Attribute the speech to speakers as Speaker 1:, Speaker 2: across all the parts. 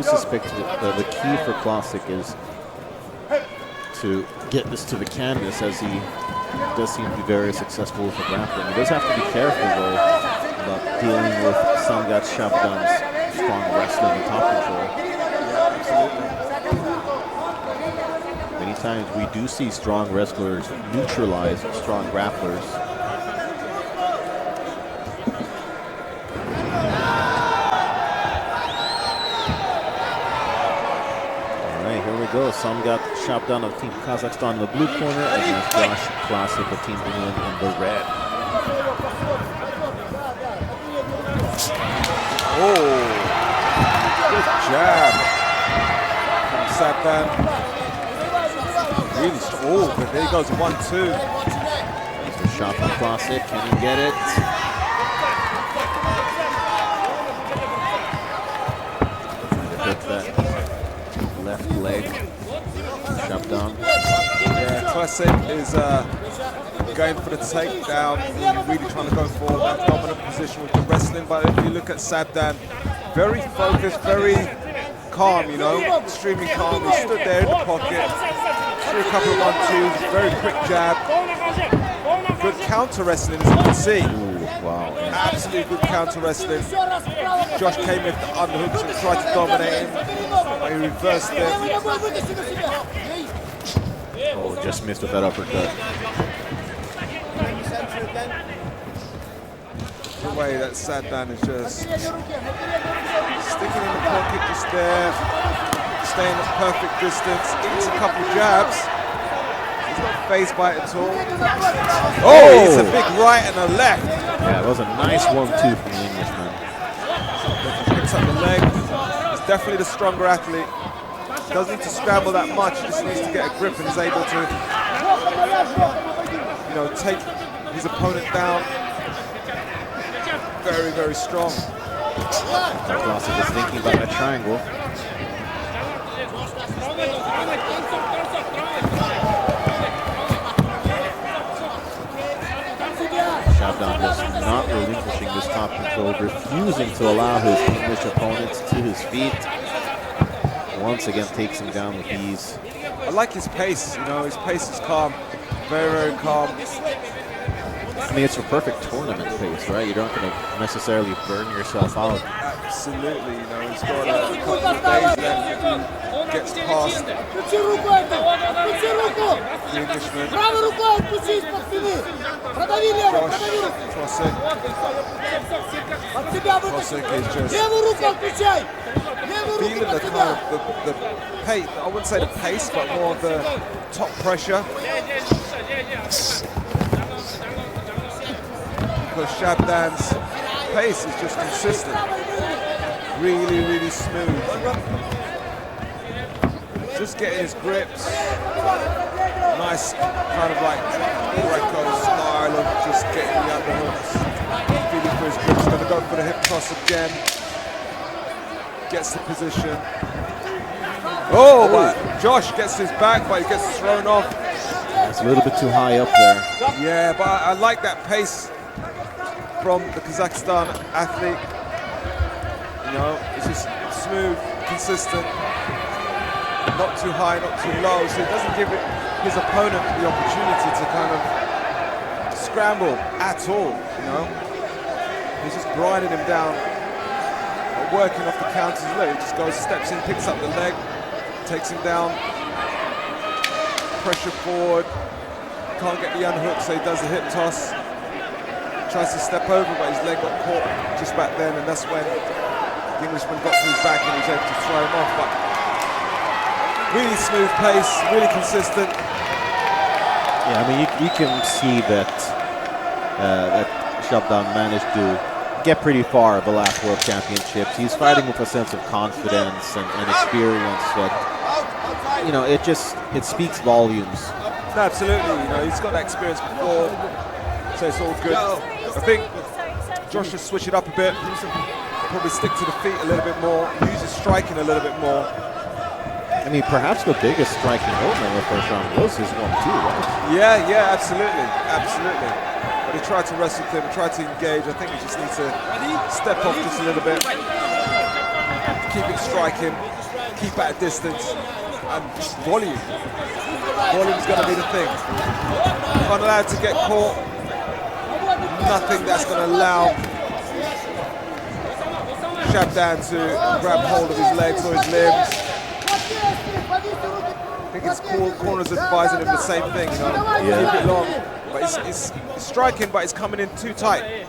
Speaker 1: do suspect that the key for Classic is to get this to the canvas, as he does seem to be very successful with the grappling. He does have to be careful, though, about dealing with Samgat Samgat's strong wrestling and top control. Many times we do see strong wrestlers neutralize strong grapplers. Go. Samgat Samgat of Team Kazakhstan in the blue corner against Josh Classic of Team England in the red.
Speaker 2: Oh, good jab from Samgat. Really strong. Oh, but there he goes, 1-2.
Speaker 1: There's a shot from Classic. Can he get it? Hit that left leg. Shove down.
Speaker 2: Yeah, Classic is going for the takedown, really trying to go for that dominant position with the wrestling. But if you look at Samgat, very focused, very calm, you know, extremely calm. He stood there in the pocket, threw a couple of 1-2s, very quick jab. Good counter wrestling, as you can see.
Speaker 1: Ooh, wow. Yeah.
Speaker 2: Absolutely good counter wrestling. Josh came with the underhooks and tried to dominate him, but he reversed it.
Speaker 1: Oh, just missed with that uppercut.
Speaker 2: The way that Samgat is just sticking in the pocket, just there, staying at perfect distance, eats a couple jabs. He's not phased by it at all. Oh, it's a big right and a left.
Speaker 1: Yeah, it was a nice 1-2 from the Englishman.
Speaker 2: Picks up the leg. He's definitely the stronger athlete. Doesn't need to scramble that much, just needs to get a grip and is able to, you know, take his opponent down. Very, very strong.
Speaker 1: Classic is thinking about that triangle. Shabdan just not relinquishing this top control, refusing to allow his English opponents to his feet. Once again takes him down with ease.
Speaker 2: I like his pace, you know, his pace is calm, very, very calm.
Speaker 1: I mean, it's a perfect tournament pace, right? You're not going to necessarily burn yourself out.
Speaker 2: Absolutely, you know, he's got a couple of days left if he gets past the Englishman. Classic is just feeling the kind of the pace, I wouldn't say the pace, but more of the top pressure. Because Shabdan's pace is just consistent. Really, really smooth. Just getting his grips. Nice kind of like Greco style of just getting the underhooks. Feeling for his grips. Gonna go for the hip toss again. Gets the position. Oh, but Josh gets his back, but he gets thrown off.
Speaker 1: It's a little bit too high up there.
Speaker 2: Yeah, but I like that pace from the Kazakhstan athlete. You know, it's just smooth, consistent, not too high, not too low, so it doesn't give his opponent the opportunity to kind of scramble at all, you know. He's just grinding him down, working off the counters. Look, he just goes, steps in, picks up the leg, takes him down, pressure forward, can't get the unhook, so he does the hip toss. Tries to step over, but his leg got caught just back then, and that's when the Englishman got to his back and he was able to throw him off. But really smooth pace, really consistent.
Speaker 1: Yeah, I mean, you can see that that Shabdan managed to get pretty far at the last World Championships. He's fighting with a sense of confidence and experience that, you know, it speaks volumes.
Speaker 2: No, absolutely, you know, he's got that experience before, so it's all good. I think Josh should switch it up a bit, probably stick to the feet a little bit more, use his striking a little bit more.
Speaker 1: I mean, perhaps the biggest striking moment in the first round was his 1-2, right?
Speaker 2: Yeah, absolutely. But he tried to wrestle with him, tried to engage. I think he just needs to step off just a little bit. keep it striking, keep at a distance, and just volume. Volume's going to be the thing. If I'm allowed to get caught, nothing that's going to allow Shabdan to grab hold of his legs or his limbs. I think his corner's advising him the same thing, you know, keep it long. But it's striking, but it's coming in too tight.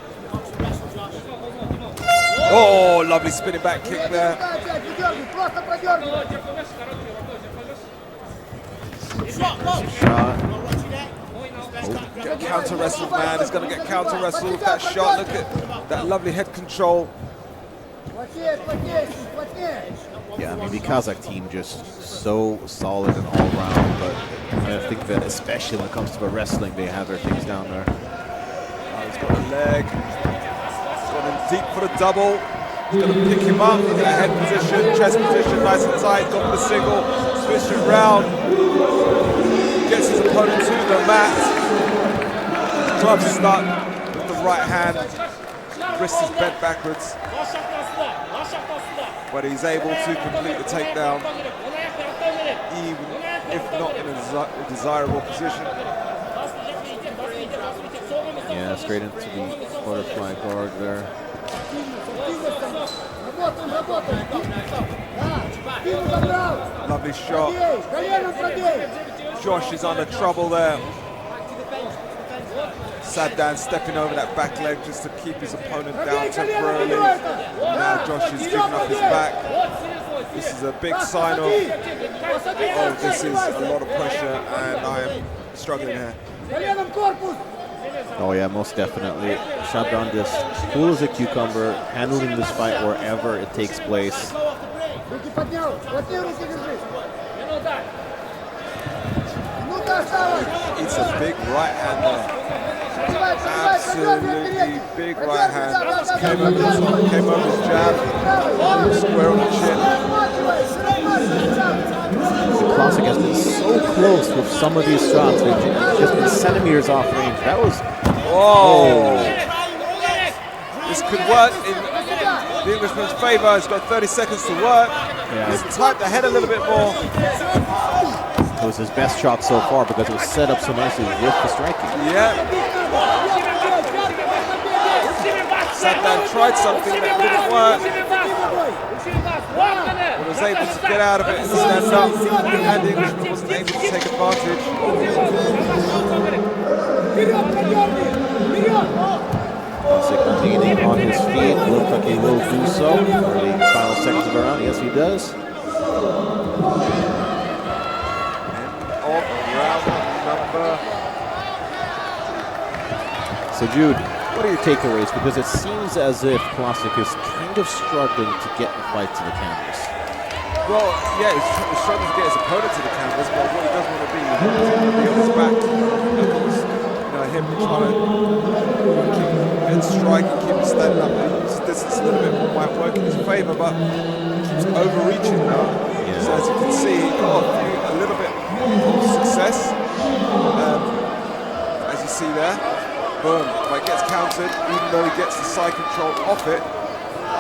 Speaker 2: Oh, lovely spinning back kick there.
Speaker 1: Shot.
Speaker 2: Get counter wrestled, man. He's going to get counter wrestled with that shot. Look at that lovely head control.
Speaker 1: Yeah, I mean, the Kazakh team just so solid and all round, but I think that especially when it comes to the wrestling, they have their things down there.
Speaker 2: He's got a leg. He's got him deep for the double. He's going to pick him up. He's in a head position, chest position, nice and tight. Got the single, switch it round. Gets his opponent to the mat. Drives stuck with the right hand. Wrist is bent backwards. But he's able to complete the takedown, even if not in a desirable position.
Speaker 1: Yeah, straight into the butterfly guard there.
Speaker 2: Lovely shot. Josh is under trouble there. Shabdan stepping over that back leg just to keep his opponent down temporarily. Now Josh is giving up his back. This is a big sign of, oh, this is a lot of pressure and I am struggling here.
Speaker 1: Oh yeah, most definitely. Shabdan just cool as a cucumber, handling this fight wherever it takes place.
Speaker 2: It's a big right hand there. Absolutely big right hand. Just came over his jab, square on the chin.
Speaker 1: Classic has been so close with some of these shots. They've just been centimeters off range. That was...
Speaker 2: Oh! This could work in the Englishman's favor. He's got 30 seconds to work.
Speaker 1: Yeah.
Speaker 2: He's tight the head a little bit more.
Speaker 1: It was his best shot so far because it was set up so nicely with the striking.
Speaker 2: Yeah. Shabdan tried something that didn't work. But was able to get out of it and stand up. And the Englishman wasn't able to take advantage.
Speaker 1: Remaining on his feet. Looks like he will do so for the final seconds of the round. Yes, he does.
Speaker 2: Of round number.
Speaker 1: So Jude, what are your takeaways? Because it seems as if Classic is kind of struggling to get the fight to the canvas.
Speaker 2: Well, yeah, he's struggling to get his opponent to the canvas, but what he doesn't want to be, he wants to be on his back. Him trying to keep him striking, keep him standing up. His distance a little bit more might work in his favour, but he keeps overreaching now. Yeah. So as you can see, he got a little bit of success. As you see there, boom, but it gets countered. Even though he gets the side control off it,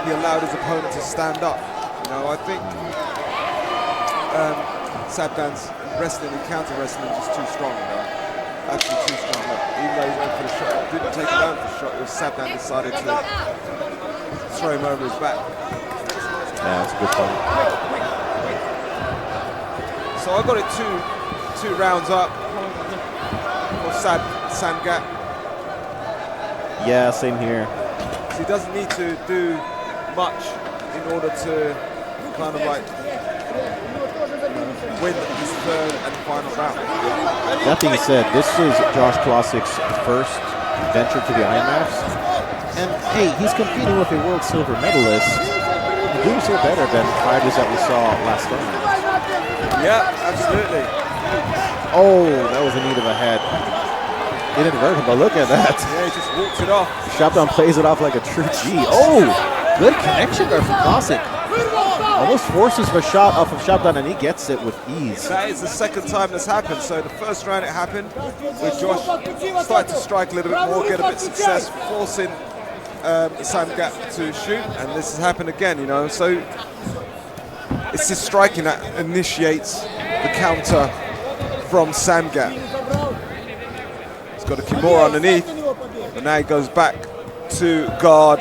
Speaker 2: he allowed his opponent to stand up. You know, I think Shabdan's wrestling and counter wrestling is just too strong. You know? Actually too strong. Even though he went for the shot, didn't take him down for the shot. It was Shabdan decided to throw him over his back.
Speaker 1: Yeah, that's a good point.
Speaker 2: So I got it two rounds up for Samgat.
Speaker 1: Yeah, same here.
Speaker 2: So he doesn't need to do much in order to kind of like win his third and final round.
Speaker 1: That being said, this is Josh Classic's first venture to the IMFs. And hey, he's competing with a world silver medalist. And doing so better than fighters that we saw last time.
Speaker 2: Yeah, absolutely.
Speaker 1: Oh, that was a need of a head. It didn't hurt him, but look at that.
Speaker 2: Yeah, he just walks it off.
Speaker 1: Shabdan plays it off like a true G. Oh, good connection there from Classic. Almost forces a shot off of Shabdan, and he gets it with ease.
Speaker 2: That is the second time this happened. So the first round it happened with Josh started to strike a little bit more, get a bit of success, forcing Samgat to shoot, and this has happened again, you know. So It's his striking that initiates the counter from Samgat. He's got a Kimura underneath, and now he goes back to guard.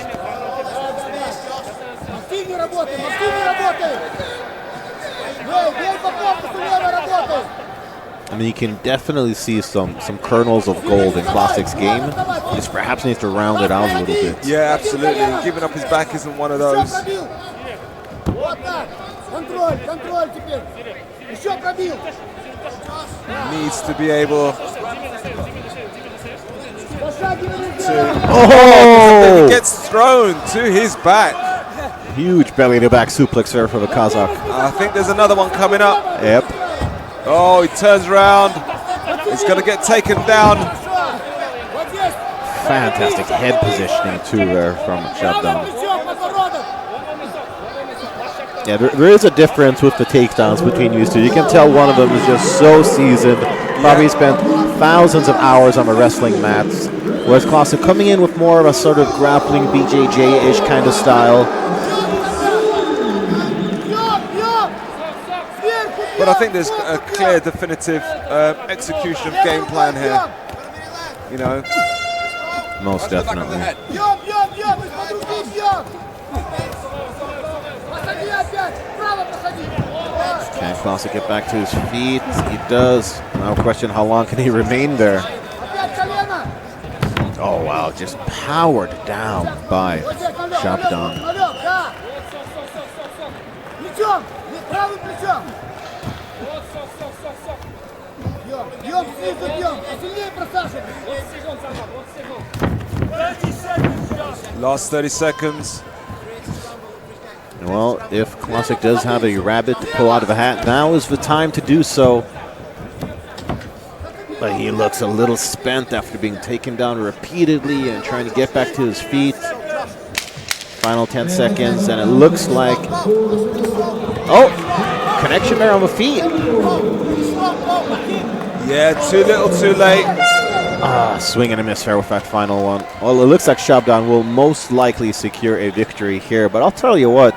Speaker 1: I mean, you can definitely see some kernels of gold in Klassik's game. He just perhaps needs to round it out a little bit.
Speaker 2: Yeah, absolutely. Giving up his back isn't one of those. Needs to be able to.
Speaker 1: Oh!
Speaker 2: He gets thrown to his back.
Speaker 1: Huge belly-to-back suplex there for the Kazakh.
Speaker 2: I think there's another one coming up.
Speaker 1: Yep.
Speaker 2: Oh, he turns around. He's going to get taken down.
Speaker 1: Fantastic head positioning too there from Shabdan. Yeah, there is a difference with the takedowns between these two. You can tell one of them is just so seasoned. Probably spent thousands of hours on the wrestling mats. Whereas Klassik coming in with more of a sort of grappling BJJ-ish kind of style.
Speaker 2: But I think there's a clear, definitive execution of game plan here. You know.
Speaker 1: Most definitely. Can Klassik get back to his feet? He does. Now question, how long can he remain there? Oh wow, just powered down by Shabdan.
Speaker 2: Last 30 seconds.
Speaker 1: Well, if Klassik does have a rabbit to pull out of a hat, now is the time to do so. But he looks a little spent after being taken down repeatedly and trying to get back to his feet. Final 10 seconds, and it looks like... Oh! Connection there on the feet.
Speaker 2: Yeah, too little, too late.
Speaker 1: Swing and a miss there with that final one. Well, it looks like Shabdan will most likely secure a victory here, but I'll tell you what,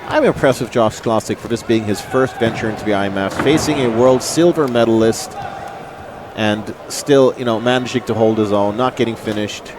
Speaker 1: I'm impressed with Josh Klassik for this being his first venture into the IMF, facing a world silver medalist, and still, you know, managing to hold his own, not getting finished.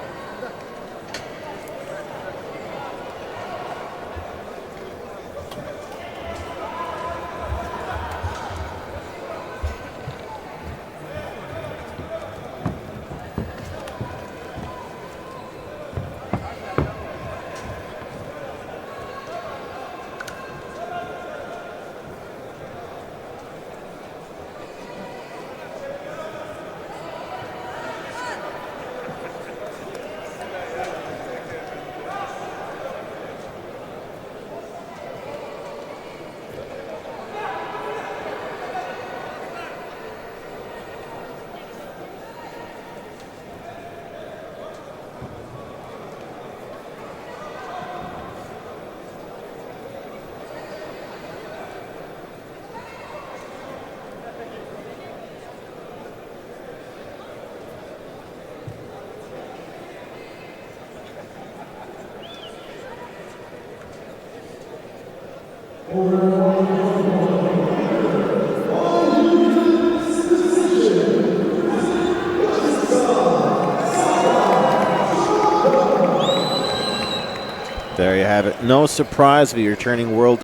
Speaker 1: There you have it. No surprise, the returning world